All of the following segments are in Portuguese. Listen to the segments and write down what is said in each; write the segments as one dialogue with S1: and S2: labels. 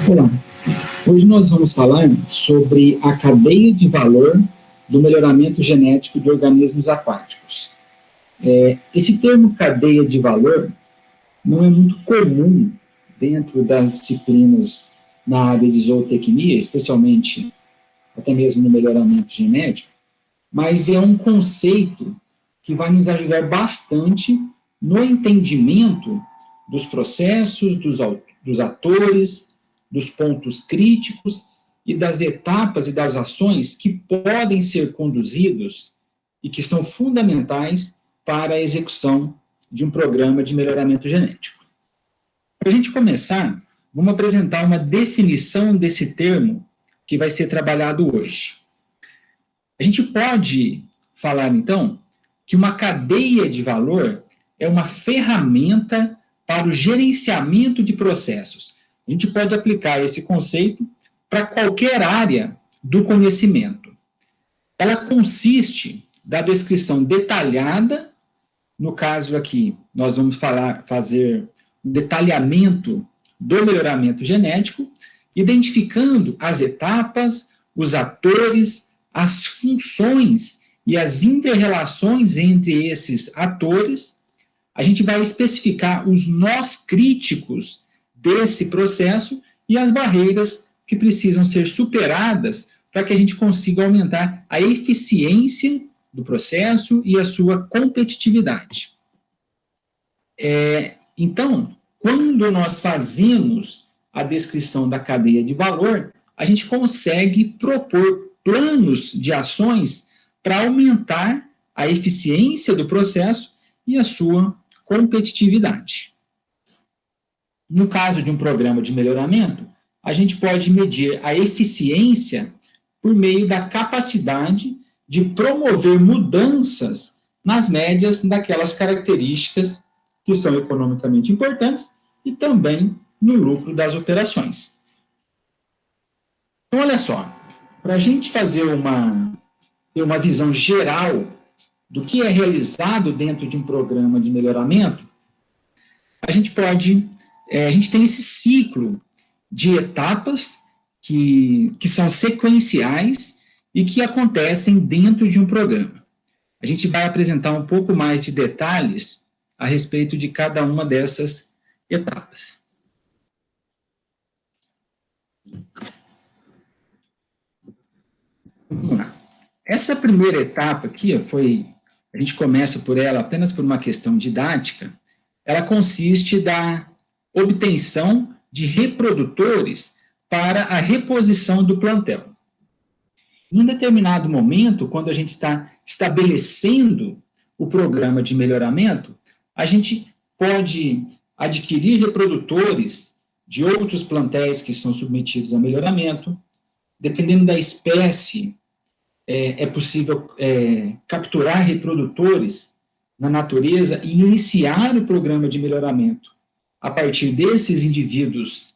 S1: Olá, hoje nós vamos falar sobre a cadeia de valor do melhoramento genético de organismos aquáticos. Esse termo cadeia de valor não é muito comum dentro das disciplinas na área de zootecnia, especialmente até mesmo no melhoramento genético, mas é um conceito que vai nos ajudar bastante no entendimento dos processos, dos atores, dos pontos críticos e das etapas e das ações que podem ser conduzidos e que são fundamentais para a execução de um programa de melhoramento genético. Para a gente começar, vamos apresentar uma definição desse termo que vai ser trabalhado hoje. A gente pode falar, então, que uma cadeia de valor é uma ferramenta para o gerenciamento de processos. A gente pode aplicar esse conceito para qualquer área do conhecimento. Ela consiste da descrição detalhada, no caso aqui, nós vamos fazer um detalhamento do melhoramento genético, identificando as etapas, os atores, as funções e as inter-relações entre esses atores. A gente vai especificar os nós críticos desse processo e as barreiras que precisam ser superadas para que a gente consiga aumentar a eficiência do processo e a sua competitividade. Então, quando nós fazemos a descrição da cadeia de valor, a gente consegue propor planos de ações para aumentar a eficiência do processo e a sua competitividade. No caso de um programa de melhoramento, a gente pode medir a eficiência por meio da capacidade de promover mudanças nas médias daquelas características que são economicamente importantes e também no lucro das operações. Então, olha só, para a gente fazer uma visão geral do que é realizado dentro de um programa de melhoramento, a gente tem esse ciclo de etapas que são sequenciais e que acontecem dentro de um programa. A gente vai apresentar um pouco mais de detalhes a respeito de cada uma dessas etapas. Vamos lá. Essa primeira etapa aqui, a gente começa por ela apenas por uma questão didática, ela consiste da obtenção de reprodutores para a reposição do plantel. Em um determinado momento, quando a gente está estabelecendo o programa de melhoramento, a gente pode adquirir reprodutores de outros plantéis que são submetidos a melhoramento. Dependendo da espécie, é possível capturar reprodutores na natureza e iniciar o programa de melhoramento a partir desses indivíduos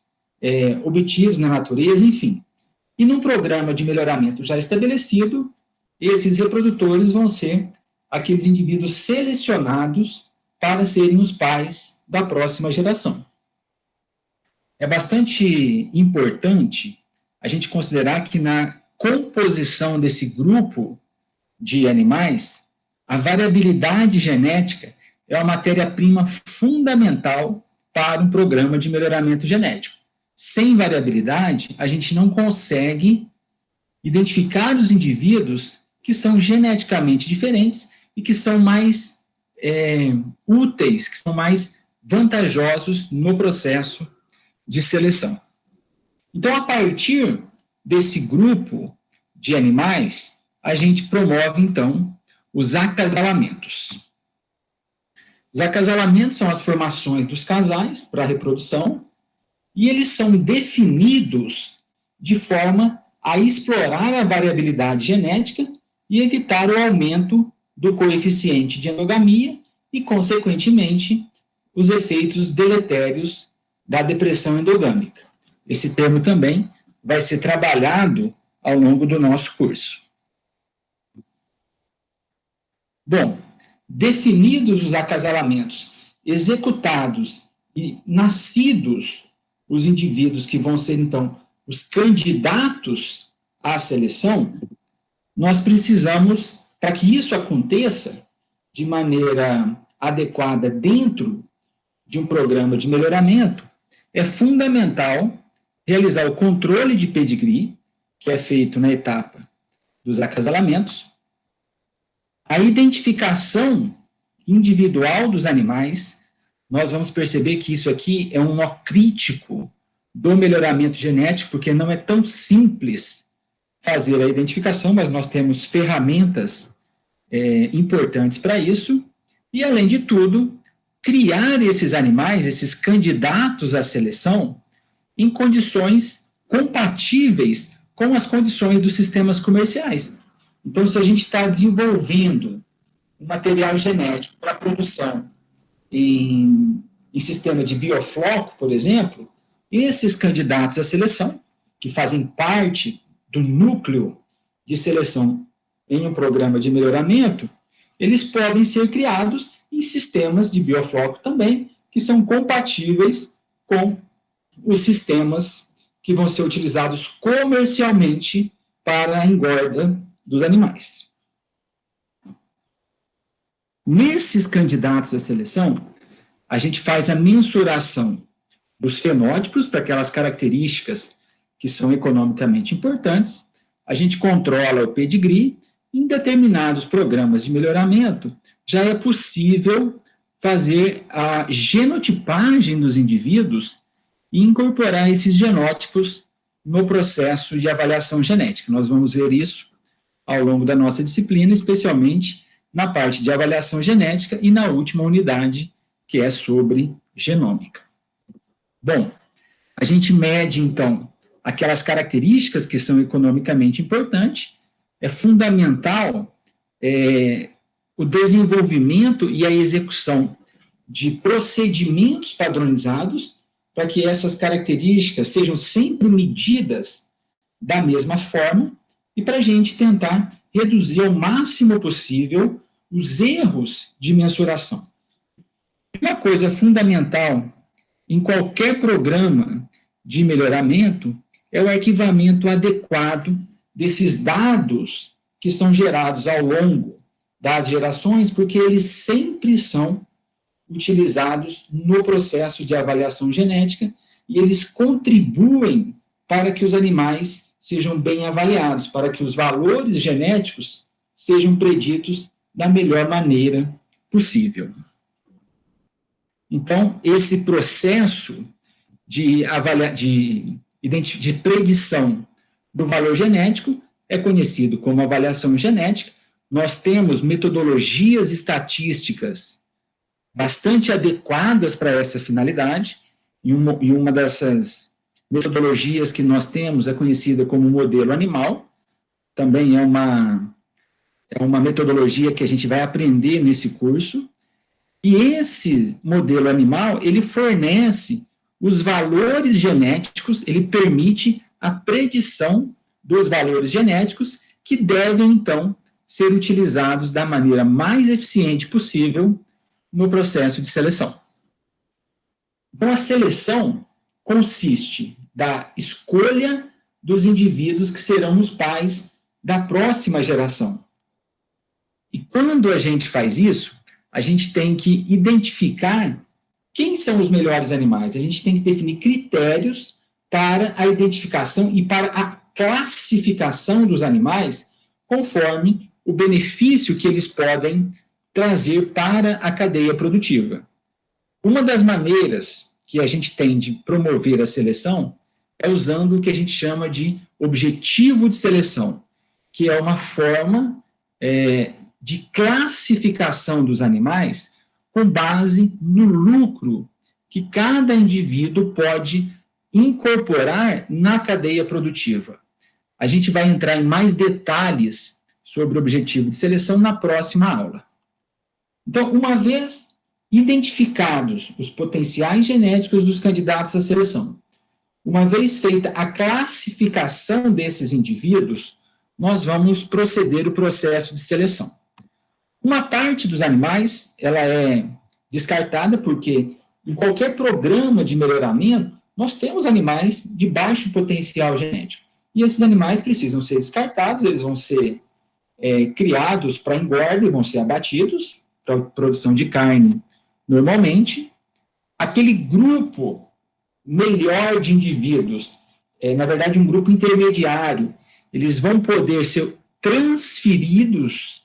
S1: obtidos na natureza, enfim. E num programa de melhoramento já estabelecido, esses reprodutores vão ser aqueles indivíduos selecionados para serem os pais da próxima geração. É bastante importante a gente considerar que na composição desse grupo de animais, a variabilidade genética é uma matéria-prima fundamental para um programa de melhoramento genético. Sem variabilidade, a gente não consegue identificar os indivíduos que são geneticamente diferentes e que são mais úteis, que são mais vantajosos no processo de seleção. Então, a partir desse grupo de animais, a gente promove, então, os acasalamentos. Os acasalamentos são as formações dos casais para a reprodução, e eles são definidos de forma a explorar a variabilidade genética e evitar o aumento do coeficiente de endogamia e, consequentemente, os efeitos deletérios da depressão endogâmica. Esse termo também vai ser trabalhado ao longo do nosso curso. Bom, definidos os acasalamentos executados e nascidos os indivíduos que vão ser, então, os candidatos à seleção, nós precisamos, para que isso aconteça de maneira adequada dentro de um programa de melhoramento, é fundamental realizar o controle de pedigree, que é feito na etapa dos acasalamentos, a identificação individual dos animais. Nós vamos perceber que isso aqui é um nó crítico do melhoramento genético, porque não é tão simples fazer a identificação, mas nós temos ferramentas importantes para isso, e, além de tudo, criar esses animais, esses candidatos à seleção, em condições compatíveis com as condições dos sistemas comerciais. Então, se a gente está desenvolvendo um material genético para produção em sistema de biofloco, por exemplo, esses candidatos à seleção, que fazem parte do núcleo de seleção em um programa de melhoramento, eles podem ser criados em sistemas de biofloco também, que são compatíveis com os sistemas que vão ser utilizados comercialmente para a engorda dos animais. Nesses candidatos à seleção, a gente faz a mensuração dos fenótipos para aquelas características que são economicamente importantes, a gente controla o pedigree. Em determinados programas de melhoramento, já é possível fazer a genotipagem dos indivíduos e incorporar esses genótipos no processo de avaliação genética. Nós vamos ver isso ao longo da nossa disciplina, especialmente na parte de avaliação genética e na última unidade, que é sobre genômica. Bom, a gente mede, então, aquelas características que são economicamente importantes. É fundamental o desenvolvimento e a execução de procedimentos padronizados para que essas características sejam sempre medidas da mesma forma e para a gente tentar reduzir ao máximo possível os erros de mensuração. Uma coisa fundamental em qualquer programa de melhoramento é o arquivamento adequado desses dados que são gerados ao longo das gerações, porque eles sempre são utilizados no processo de avaliação genética e eles contribuem para que os animais sejam bem avaliados, para que os valores genéticos sejam preditos da melhor maneira possível. Então, esse processo de predição do valor genético é conhecido como avaliação genética. Nós temos metodologias estatísticas bastante adequadas para essa finalidade, e uma dessas metodologias que nós temos é conhecida como modelo animal. Também é uma metodologia que a gente vai aprender nesse curso, e esse modelo animal, ele fornece os valores genéticos, ele permite a predição dos valores genéticos que devem, então, ser utilizados da maneira mais eficiente possível no processo de seleção. Então, a seleção consiste da escolha dos indivíduos que serão os pais da próxima geração. E quando a gente faz isso, a gente tem que identificar quem são os melhores animais. A gente tem que definir critérios para a identificação e para a classificação dos animais conforme o benefício que eles podem trazer para a cadeia produtiva. Uma das maneiras que a gente tem de promover a seleção é usando o que a gente chama de objetivo de seleção, que é uma forma de classificação dos animais com base no lucro que cada indivíduo pode incorporar na cadeia produtiva. A gente vai entrar em mais detalhes sobre o objetivo de seleção na próxima aula. Então, uma vez identificados os potenciais genéticos dos candidatos à seleção, uma vez feita a classificação desses indivíduos, nós vamos proceder o processo de seleção. Uma parte dos animais, ela é descartada porque em qualquer programa de melhoramento, nós temos animais de baixo potencial genético. E esses animais precisam ser descartados, eles vão ser criados para engorda e vão ser abatidos para produção de carne normalmente. Aquele grupo melhor de indivíduos, na verdade um grupo intermediário, eles vão poder ser transferidos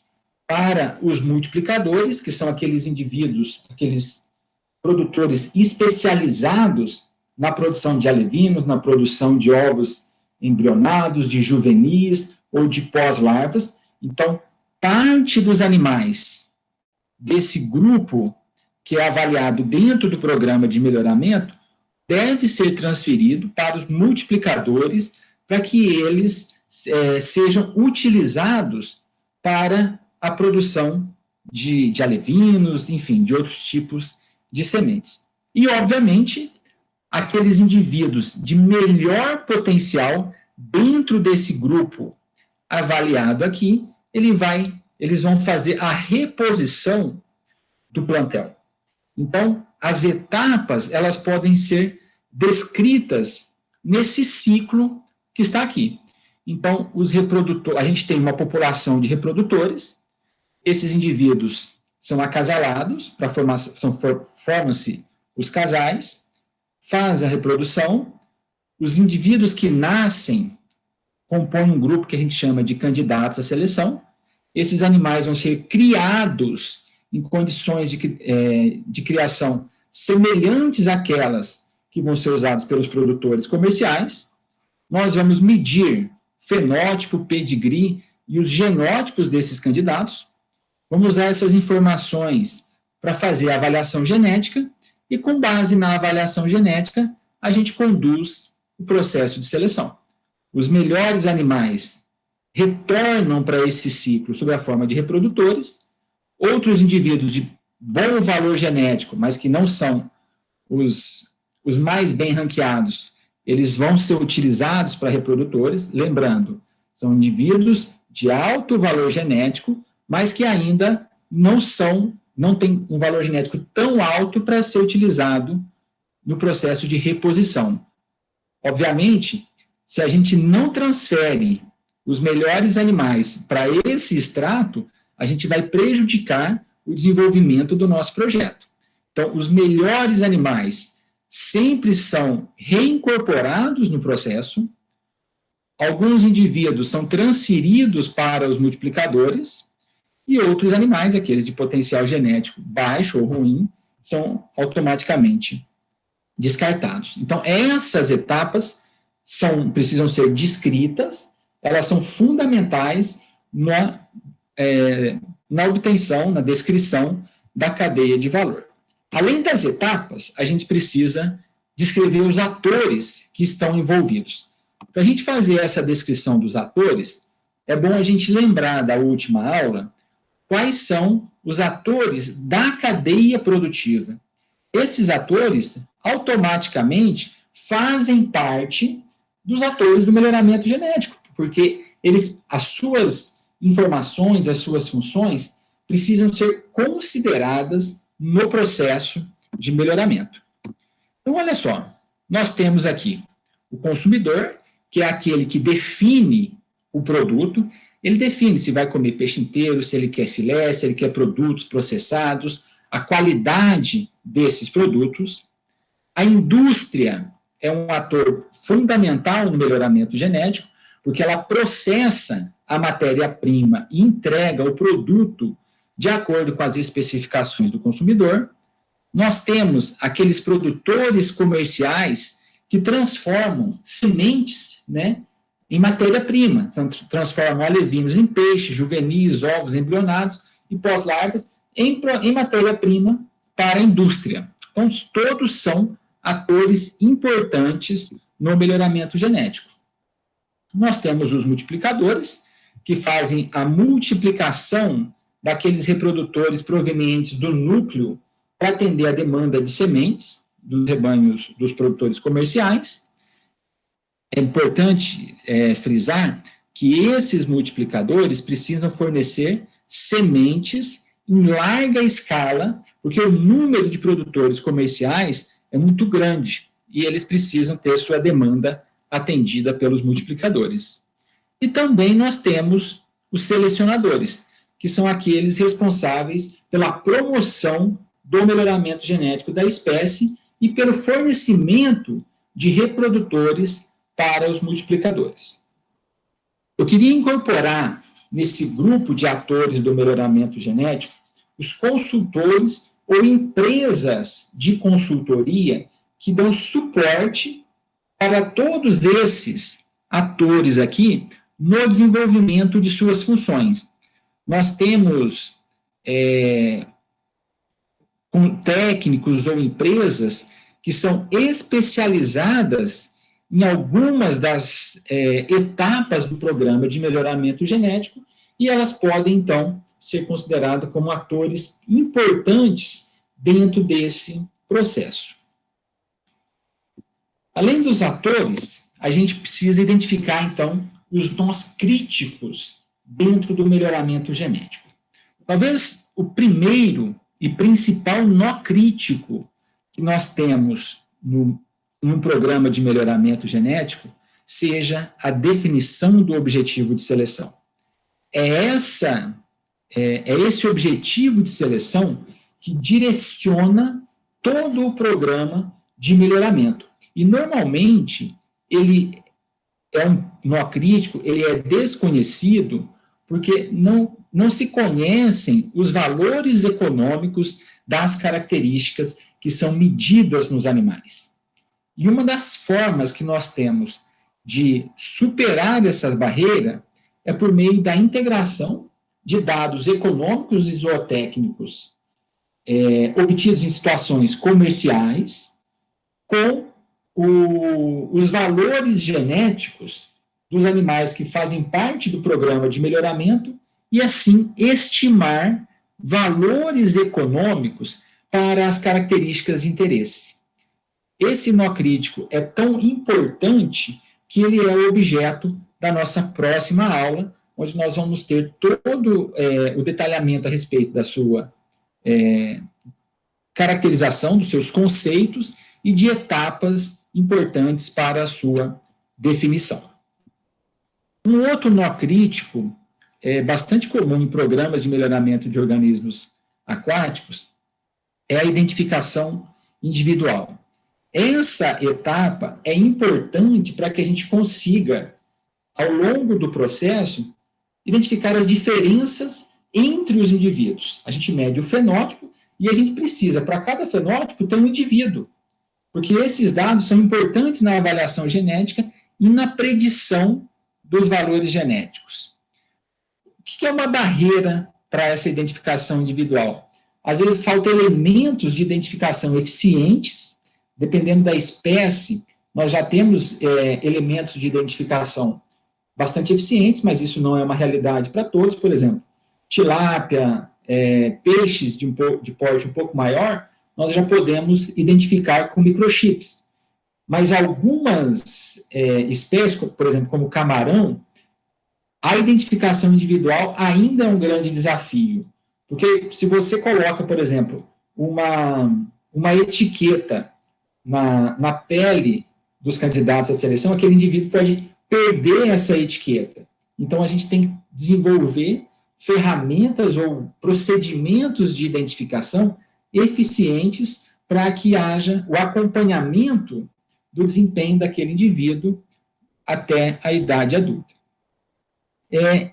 S1: para os multiplicadores, que são aqueles indivíduos, aqueles produtores especializados na produção de alevinos, na produção de ovos embrionados, de juvenis ou de pós-larvas. Então, parte dos animais desse grupo que é avaliado dentro do programa de melhoramento deve ser transferido para os multiplicadores para que eles sejam utilizados para a produção de alevinos, enfim, de outros tipos de sementes. E, obviamente, aqueles indivíduos de melhor potencial dentro desse grupo avaliado aqui, eles vão fazer a reposição do plantel. Então, as etapas, elas podem ser descritas nesse ciclo que está aqui. Então, os reprodutores, a gente tem uma população de reprodutores, esses indivíduos são acasalados, formam-se os casais, faz a reprodução, os indivíduos que nascem compõem um grupo que a gente chama de candidatos à seleção, esses animais vão ser criados em condições de criação semelhantes àquelas que vão ser usadas pelos produtores comerciais. Nós vamos medir fenótipo, pedigree e os genótipos desses candidatos. Vamos usar essas informações para fazer a avaliação genética e, com base na avaliação genética, a gente conduz o processo de seleção. Os melhores animais retornam para esse ciclo sob a forma de reprodutores. Outros indivíduos de bom valor genético, mas que não são os mais bem ranqueados, eles vão ser utilizados para reprodutores. Lembrando, são indivíduos de alto valor genético, mas que ainda não têm um valor genético tão alto para ser utilizado no processo de reposição. Obviamente, se a gente não transfere os melhores animais para esse extrato, a gente vai prejudicar o desenvolvimento do nosso projeto. Então, os melhores animais sempre são reincorporados no processo, alguns indivíduos são transferidos para os multiplicadores, e outros animais, aqueles de potencial genético baixo ou ruim, são automaticamente descartados. Então, essas etapas precisam ser descritas, elas são fundamentais na obtenção, na descrição da cadeia de valor. Além das etapas, a gente precisa descrever os atores que estão envolvidos. Para a gente fazer essa descrição dos atores, é bom a gente lembrar da última aula quais são os atores da cadeia produtiva. Esses atores, automaticamente, fazem parte dos atores do melhoramento genético, porque as suas informações, as suas funções, precisam ser consideradas no processo de melhoramento. Então, olha só, nós temos aqui o consumidor, que é aquele que define o produto, ele define se vai comer peixe inteiro, se ele quer filé, se ele quer produtos processados, a qualidade desses produtos. A indústria é um ator fundamental no melhoramento genético, porque ela processa a matéria-prima e entrega o produto de acordo com as especificações do consumidor. Nós temos aqueles produtores comerciais que transformam sementes, em matéria-prima, transformam alevinos em peixe, juvenis, ovos embrionados e pós-larvas em matéria-prima para a indústria. Então, todos são atores importantes no melhoramento genético. Nós temos os multiplicadores, que fazem a multiplicação daqueles reprodutores provenientes do núcleo para atender a demanda de sementes dos rebanhos dos produtores comerciais. É importante frisar que esses multiplicadores precisam fornecer sementes em larga escala, porque o número de produtores comerciais é muito grande e eles precisam ter sua demanda atendida pelos multiplicadores. E também nós temos os selecionadores, que são aqueles responsáveis pela promoção do melhoramento genético da espécie e pelo fornecimento de reprodutores para os multiplicadores. Eu queria incorporar nesse grupo de atores do melhoramento genético os consultores ou empresas de consultoria que dão suporte para todos esses atores aqui no desenvolvimento de suas funções. Nós temos técnicos ou empresas que são especializadas em algumas das etapas do programa de melhoramento genético, e elas podem, então, ser consideradas como atores importantes dentro desse processo. Além dos atores, a gente precisa identificar, então, os nós críticos dentro do melhoramento genético. Talvez o primeiro e principal nó crítico que nós temos em um programa de melhoramento genético seja a definição do objetivo de seleção. É esse objetivo de seleção que direciona todo o programa de melhoramento. E, normalmente, ele é um nó crítico, ele é desconhecido porque não se conhecem os valores econômicos das características que são medidas nos animais. E uma das formas que nós temos de superar essas barreiras é por meio da integração de dados econômicos e zootécnicos obtidos em situações comerciais com os valores genéticos dos animais que fazem parte do programa de melhoramento e, assim, estimar valores econômicos para as características de interesse. Esse nó crítico é tão importante que ele é o objeto da nossa próxima aula, onde nós vamos ter todo o detalhamento a respeito da sua caracterização, dos seus conceitos e de etapas importantes para a sua definição. Um outro nó crítico, bastante comum em programas de melhoramento de organismos aquáticos, é a identificação individual. Essa etapa é importante para que a gente consiga, ao longo do processo, identificar as diferenças entre os indivíduos. A gente mede o fenótipo e a gente precisa, para cada fenótipo, ter um indivíduo, porque esses dados são importantes na avaliação genética e na predição dos valores genéticos. O que é uma barreira para essa identificação individual? Às vezes faltam elementos de identificação eficientes, dependendo da espécie, nós já temos elementos de identificação bastante eficientes, mas isso não é uma realidade para todos. Por exemplo, tilápia, peixes de porte um pouco maior, nós já podemos identificar com microchips. Mas algumas espécies, por exemplo, como o camarão, a identificação individual ainda é um grande desafio. Porque se você coloca, por exemplo, uma etiqueta na pele dos candidatos à seleção, aquele indivíduo pode perder essa etiqueta. Então, a gente tem que desenvolver ferramentas ou procedimentos de identificação eficientes para que haja o acompanhamento do desempenho daquele indivíduo até a idade adulta.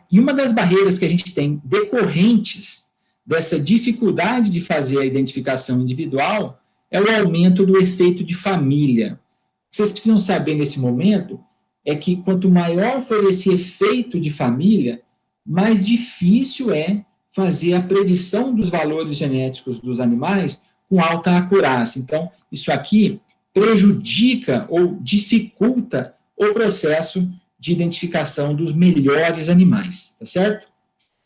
S1: E uma das barreiras que a gente tem decorrentes dessa dificuldade de fazer a identificação individual é o aumento do efeito de família. O que vocês precisam saber nesse momento é que quanto maior for esse efeito de família, mais difícil é fazer a predição dos valores genéticos dos animais com alta acurácia. Então, isso aqui prejudica ou dificulta o processo de identificação dos melhores animais, tá certo?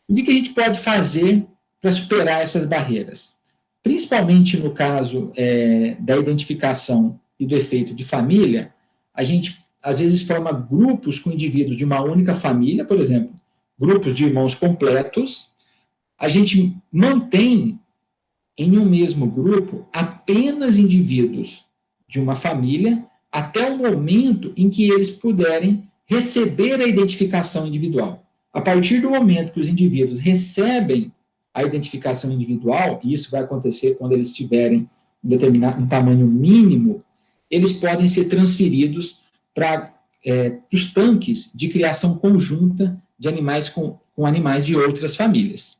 S1: O que a gente pode fazer para superar essas barreiras? Principalmente no caso da identificação e do efeito de família, a gente às vezes forma grupos com indivíduos de uma única família, por exemplo, grupos de irmãos completos. A gente mantém em um mesmo grupo apenas indivíduos de uma família até o momento em que eles puderem receber a identificação individual. A partir do momento que os indivíduos recebem a identificação individual, e isso vai acontecer quando eles tiverem um tamanho mínimo, eles podem ser transferidos para os tanques de criação conjunta de animais com animais de outras famílias.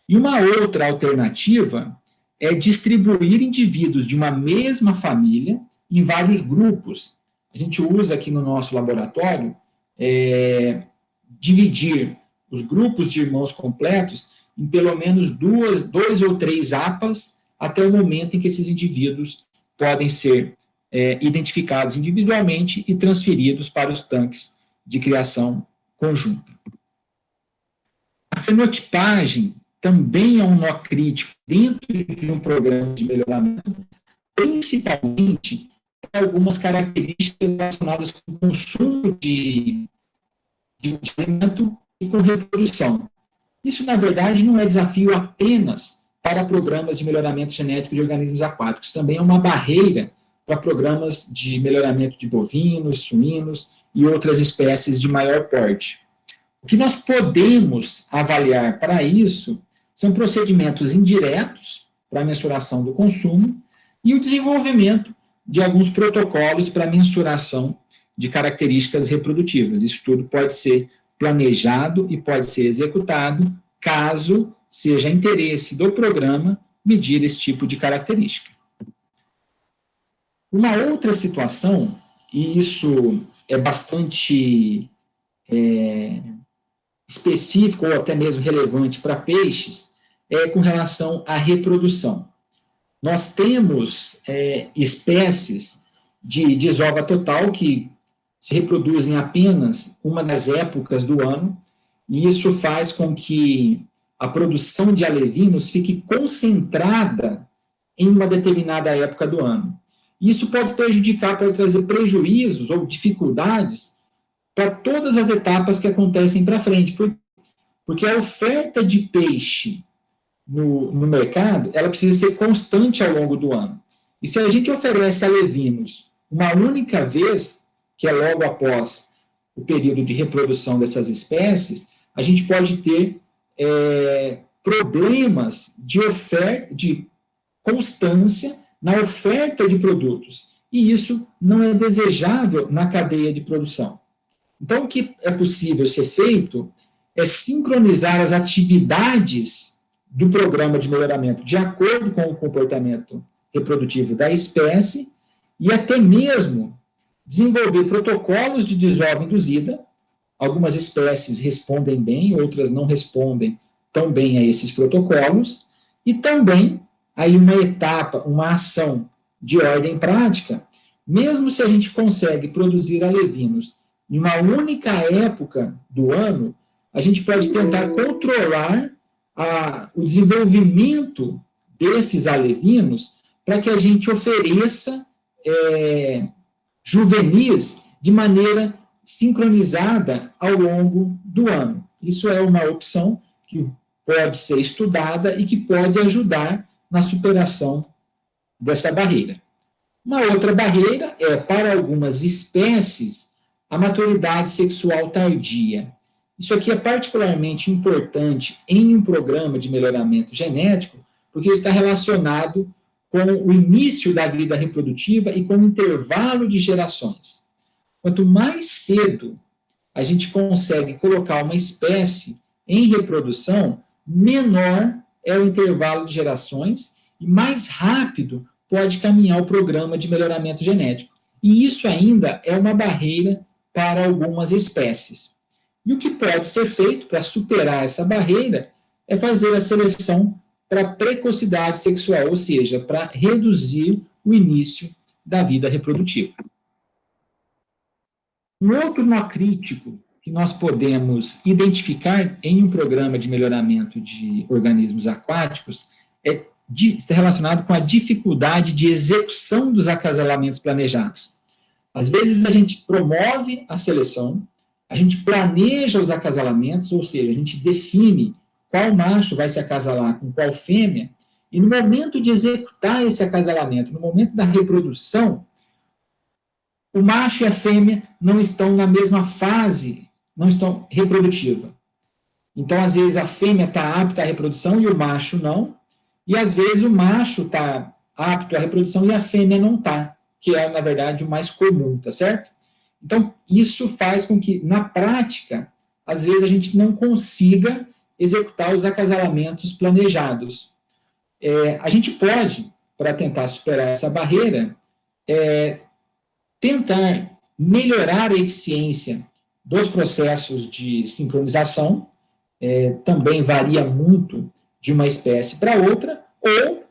S1: E uma outra alternativa é distribuir indivíduos de uma mesma família em vários grupos. A gente usa aqui no nosso laboratório dividir os grupos de irmãos completos em pelo menos 2 ou 3 APAs até o momento em que esses indivíduos podem ser identificados individualmente e transferidos para os tanques de criação conjunta. A fenotipagem também é um nó crítico dentro de um programa de melhoramento, principalmente para algumas características relacionadas com o consumo de alimento e com reprodução. Isso, na verdade, não é desafio apenas para programas de melhoramento genético de organismos aquáticos, também é uma barreira para programas de melhoramento de bovinos, suínos e outras espécies de maior porte. O que nós podemos avaliar para isso são procedimentos indiretos para a mensuração do consumo e o desenvolvimento de alguns protocolos para a mensuração de características reprodutivas. Isso tudo pode ser planejado e pode ser executado caso seja interesse do programa medir esse tipo de característica. Uma outra situação, e isso é bastante específico ou até mesmo relevante para peixes, é com relação à reprodução. Nós temos espécies de desova total que se reproduzem apenas uma das épocas do ano, e isso faz com que a produção de alevinos fique concentrada em uma determinada época do ano. Isso pode prejudicar, pode trazer prejuízos ou dificuldades para todas as etapas que acontecem para frente, porque a oferta de peixe no mercado, ela precisa ser constante ao longo do ano. E se a gente oferece alevinos uma única vez, que é logo após o período de reprodução dessas espécies, a gente pode ter problemas de constância na oferta de produtos, e isso não é desejável na cadeia de produção. Então, o que é possível ser feito é sincronizar as atividades do programa de melhoramento de acordo com o comportamento reprodutivo da espécie e até mesmo desenvolver protocolos de desova induzida. Algumas espécies respondem bem, outras não respondem tão bem a esses protocolos, e também aí uma etapa, uma ação de ordem prática, mesmo se a gente consegue produzir alevinos em uma única época do ano, a gente pode tentar controlar o desenvolvimento desses alevinos para que a gente ofereça juvenis de maneira sincronizada ao longo do ano. Isso é uma opção que pode ser estudada e que pode ajudar na superação dessa barreira. Uma outra barreira é, para algumas espécies, a maturidade sexual tardia. Isso aqui é particularmente importante em um programa de melhoramento genético, porque está relacionado com o início da vida reprodutiva e com o intervalo de gerações. Quanto mais cedo a gente consegue colocar uma espécie em reprodução, menor é o intervalo de gerações e mais rápido pode caminhar o programa de melhoramento genético. E isso ainda é uma barreira para algumas espécies. E o que pode ser feito para superar essa barreira é fazer a seleção para precocidade sexual, ou seja, para reduzir o início da vida reprodutiva. Um outro nó crítico que nós podemos identificar em um programa de melhoramento de organismos aquáticos está relacionado com a dificuldade de execução dos acasalamentos planejados. Às vezes a gente promove a seleção, a gente planeja os acasalamentos, ou seja, a gente define qual macho vai se acasalar com qual fêmea, e no momento de executar esse acasalamento, no momento da reprodução, o macho e a fêmea não estão na mesma fase, não estão reprodutiva. Então, às vezes, a fêmea está apta à reprodução e o macho não, e às vezes o macho está apto à reprodução e a fêmea não está, que é, na verdade, o mais comum, tá certo? Então, isso faz com que, na prática, às vezes a gente não consiga executar os acasalamentos planejados. A gente pode, para tentar superar essa barreira, tentar melhorar a eficiência dos processos de sincronização, também varia muito de uma espécie para outra, ou,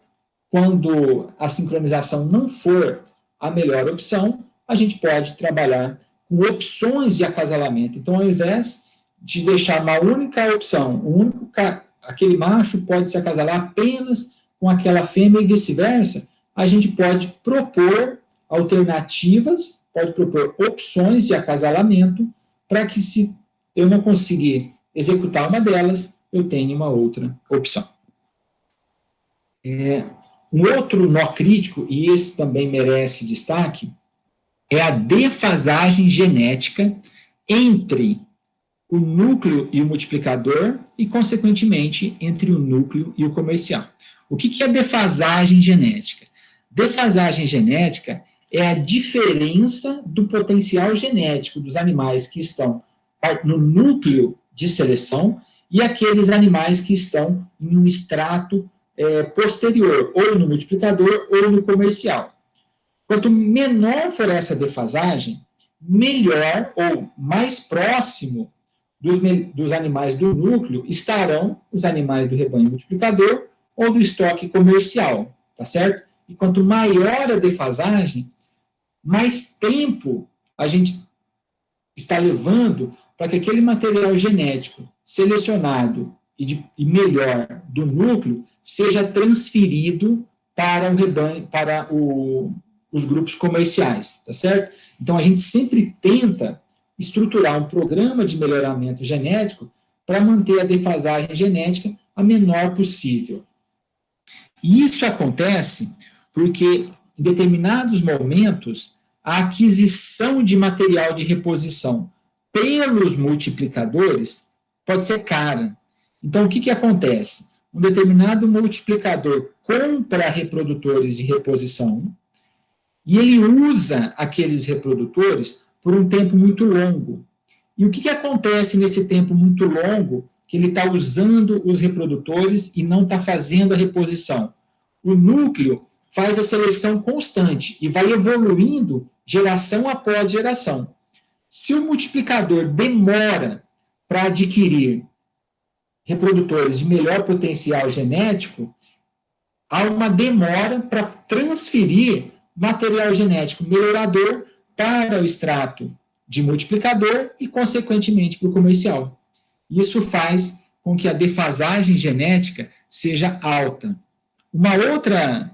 S1: quando a sincronização não for a melhor opção, a gente pode trabalhar com opções de acasalamento. Então, ao invés de deixar uma única opção, aquele macho pode se acasalar apenas com aquela fêmea e vice-versa, a gente pode propor alternativas, pode propor opções de acasalamento para que, se eu não conseguir executar uma delas, eu tenha uma outra opção. Um outro nó crítico, e esse também merece destaque, é a defasagem genética entre o núcleo e o multiplicador e, consequentemente, entre o núcleo e o comercial. O que é defasagem genética? Defasagem genética é a diferença do potencial genético dos animais que estão no núcleo de seleção e aqueles animais que estão em um extrato posterior, ou no multiplicador ou no comercial. Quanto menor for essa defasagem, melhor ou mais próximo dos animais do núcleo estarão os animais do rebanho multiplicador ou do estoque comercial, tá certo? E quanto maior a defasagem, mais tempo a gente está levando para que aquele material genético selecionado e melhor do núcleo seja transferido para o rebanho, para os grupos comerciais, tá certo? Então, a gente sempre tenta estruturar um programa de melhoramento genético para manter a defasagem genética a menor possível. E isso acontece porque, em determinados momentos, a aquisição de material de reposição pelos multiplicadores pode ser cara. Então, o que acontece? Um determinado multiplicador compra reprodutores de reposição e ele usa aqueles reprodutores por um tempo muito longo. E o que acontece nesse tempo muito longo que ele está usando os reprodutores e não está fazendo a reposição? O núcleo faz a seleção constante e vai evoluindo geração após geração. Se o multiplicador demora para adquirir reprodutores de melhor potencial genético, há uma demora para transferir material genético melhorador para o extrato de multiplicador e, consequentemente, para o comercial. Isso faz com que a defasagem genética seja alta. Uma outra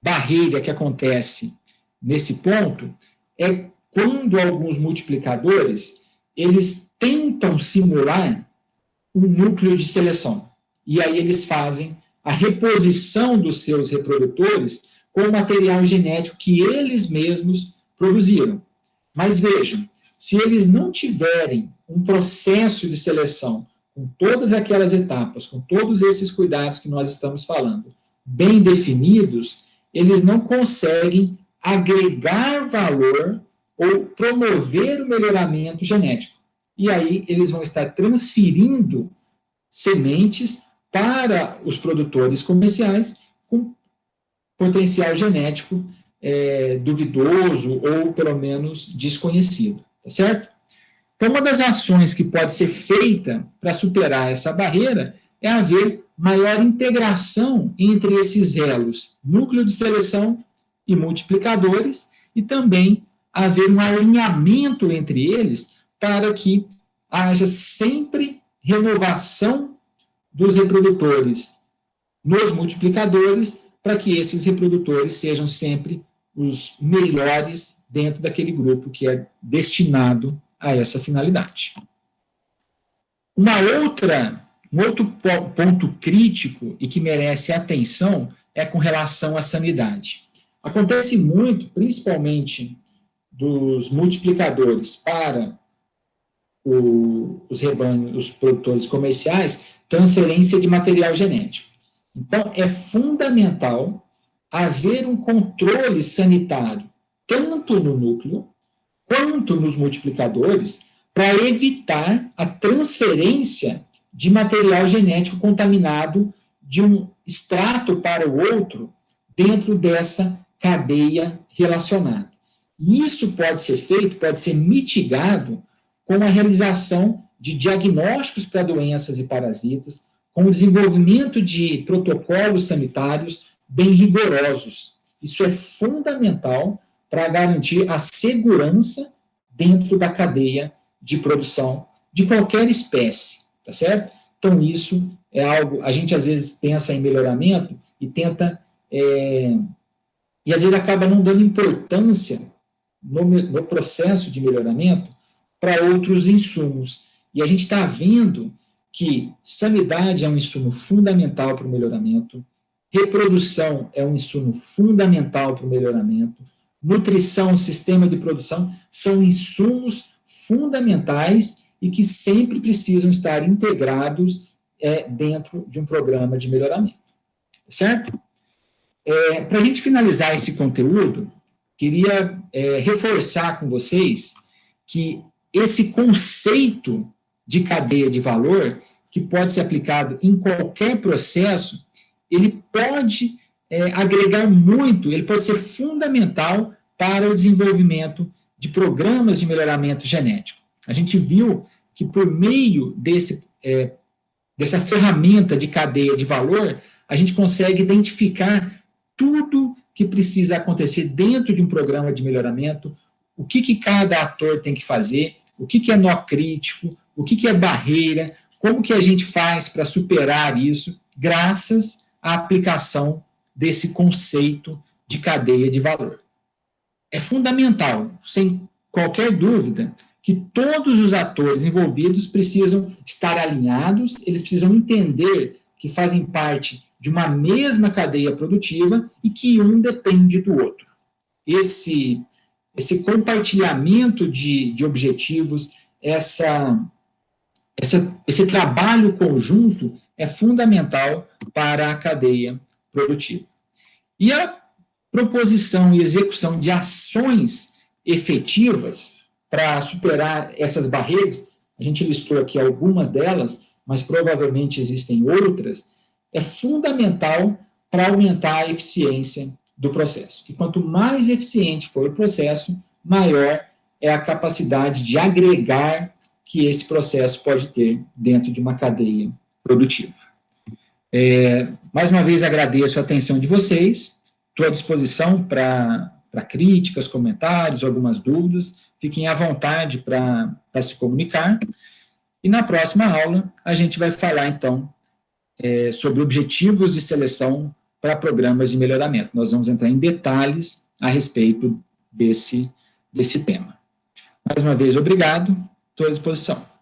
S1: barreira que acontece nesse ponto é quando alguns multiplicadores eles tentam simular um núcleo de seleção. E aí eles fazem a reposição dos seus reprodutores com o material genético que eles mesmos produziram. Mas vejam, se eles não tiverem um processo de seleção com todas aquelas etapas, com todos esses cuidados que nós estamos falando, bem definidos, eles não conseguem agregar valor ou promover o melhoramento genético. E aí eles vão estar transferindo sementes para os produtores comerciais com potencial genético duvidoso ou, pelo menos, desconhecido, tá certo? Então, uma das ações que pode ser feita para superar essa barreira é haver maior integração entre esses elos, núcleo de seleção e multiplicadores, e também haver um alinhamento entre eles para que haja sempre renovação dos reprodutores nos multiplicadores, para que esses reprodutores sejam sempre os melhores dentro daquele grupo que é destinado a essa finalidade. Um outro ponto crítico e que merece atenção é com relação à sanidade. Acontece muito, principalmente dos multiplicadores para os rebanhos, os produtores comerciais, transferência de material genético. Então, é fundamental haver um controle sanitário, tanto no núcleo, quanto nos multiplicadores, para evitar a transferência de material genético contaminado de um extrato para o outro dentro dessa cadeia relacionada. E isso pode ser feito, pode ser mitigado com a realização de diagnósticos para doenças e parasitas, com o desenvolvimento de protocolos sanitários bem rigorosos. Isso é fundamental para garantir a segurança dentro da cadeia de produção de qualquer espécie, tá certo? Então, isso é algo, a gente às vezes pensa em melhoramento e tenta, e às vezes acaba não dando importância no processo de melhoramento para outros insumos. E a gente está vendo que sanidade é um insumo fundamental para o melhoramento, reprodução é um insumo fundamental para o melhoramento, nutrição, sistema de produção, são insumos fundamentais e que sempre precisam estar integrados dentro de um programa de melhoramento. Certo? Para a gente finalizar esse conteúdo, queria reforçar com vocês que esse conceito de cadeia de valor, que pode ser aplicado em qualquer processo, ele pode agregar muito, ele pode ser fundamental para o desenvolvimento de programas de melhoramento genético. A gente viu que por meio dessa ferramenta de cadeia de valor, a gente consegue identificar tudo que precisa acontecer dentro de um programa de melhoramento, o que cada ator tem que fazer, o que é nó crítico, o que é barreira, como que a gente faz para superar isso, graças à aplicação desse conceito de cadeia de valor. É fundamental, sem qualquer dúvida, que todos os atores envolvidos precisam estar alinhados, eles precisam entender que fazem parte de uma mesma cadeia produtiva e que um depende do outro. Esse compartilhamento de objetivos, esse trabalho conjunto é fundamental para a cadeia produtiva. E a proposição e execução de ações efetivas para superar essas barreiras, a gente listou aqui algumas delas, mas provavelmente existem outras, é fundamental para aumentar a eficiência do processo. E quanto mais eficiente for o processo, maior é a capacidade de agregar que esse processo pode ter dentro de uma cadeia produtiva. Mais uma vez agradeço a atenção de vocês, estou à disposição para críticas, comentários, algumas dúvidas, fiquem à vontade para se comunicar, e na próxima aula a gente vai falar então sobre objetivos de seleção para programas de melhoramento. Nós vamos entrar em detalhes a respeito desse tema. Mais uma vez, obrigado, estou à disposição.